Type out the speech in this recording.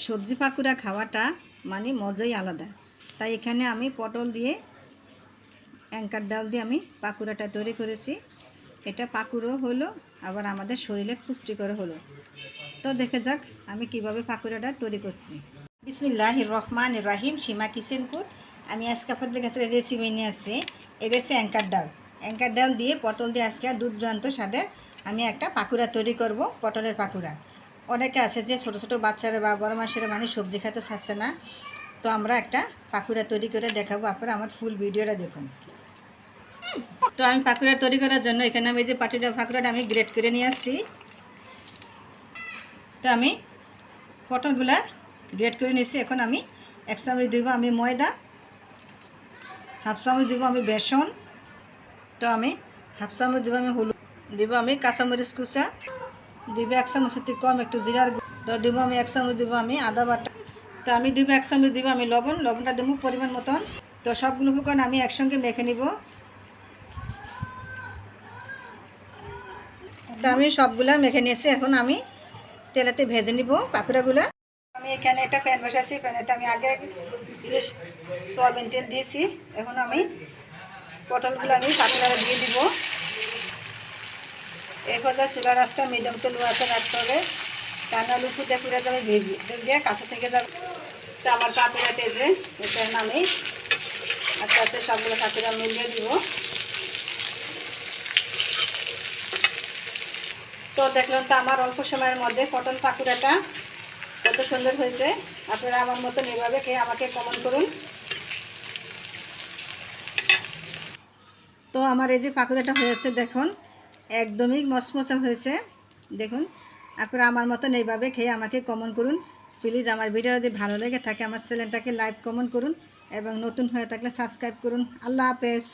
সবজি পাকুড়া খাওয়াটা মানে মজাই আলাদা। তাই এখানে আমি পটল দিয়ে অ্যাঙ্কার ডাল দিয়ে আমি পাকুড়াটা তৈরি করেছি। এটা পাকুড়ো হলো, আবার আমাদের শরীরে পুষ্টিকর হলো। তো দেখে যাক আমি কিভাবে পাকুড়াটা তৈরি করছি। বিসমিল্লাহির রহমানির রহিম। সীমা কিচেনপুর। আমি আজকে আপনাদের কাছে রেসিপি নিয়ে আসছি। এটা হচ্ছে অ্যাঙ্কার ডাল। অ্যাঙ্কার ডাল দিয়ে পটল দিয়ে আজকে দুর্দান্ত স্বাদের আমি একটা পাকুড়া তৈরি করব, পটলের পাকুড়া। অনেকে আছে যে ছোটো ছোটো বাচ্চারা বা বড় মানুষেরা মানে সবজি খেতে চাচ্ছে না, তো আমরা একটা পাকুড়া তৈরি করে দেখাবো। আপনারা আমার ফুল ভিডিওটা দেখুন। তো আমি পাকুড়া তৈরি করার জন্য এখানে আমি যে পাকুড়াটা আমি গ্রেট করে নিয়ে আসছি। তো আমি পটলগুলা গ্রেট করে নিয়েছি। এখন আমি 1 চামচ দিব আমি ময়দা, 1/2 চামচ দিব আমি বেসন, তো আমি 1/2 চামচ দিব আমি হলুদ, দিব আমি কাঁচামরিচ কুচা, দিব 1 চামচের থেকে কম একটু জিরার, তো দিব আমি 1 চামচ দিব আমি আদা বাটা, তো আমি দিব 1 চামচ দিব আমি লবণটা দেবো পরিমাণ মতন। তো সবগুলো উপকরণ আমি একসঙ্গে মেখে নিব। তো আমি সবগুলা মেখে নিয়েছি। এখন আমি তেলেতে ভেজে নিব পাকুড়াগুলো। আমি এখানে একটা প্যান বসাচ্ছি। প্যানেতে আমি আগে সয়াবিন তেল দিয়েছি। এখন আমি পটলগুলো আমি পাকুড়া দিয়ে দিব। এই পর্যায়ে চুলার আঁচটা মিডিয়াম টু লো আঁচে রাখতে হবে, কারণ আলু ফুটে ফুটে যাবে, ভেজে কাঁচা থেকে যাবে। তো আমার পাকুড়া টেজে এখানে আমি আস্তে আস্তে সবগুলো পাকুড়া মিলিয়ে দিব। তো দেখলাম তো আমার অল্প সময়ের মধ্যে পটল পাকুড়াটা কত সুন্দর হয়েছে। আপনারা আমার মতন এভাবে খেয়ে আমাকে কমেন্ট করুন। তো আমার এই যে পাকুড়াটা হয়েছে দেখুন, একদমই মচমচা হয়েছে। দেখুন, আপনারা আমার মতন এইভাবে খেয়ে আমাকে কমেন্ট করুন। প্লিজ আমার ভিডিও যদি ভালো লেগে থাকে আমার চ্যানেলটাকে লাইক কমেন্ট করুন এবং নতুন হয়ে থাকলে সাবস্ক্রাইব করুন। আল্লাহ হাফেজ।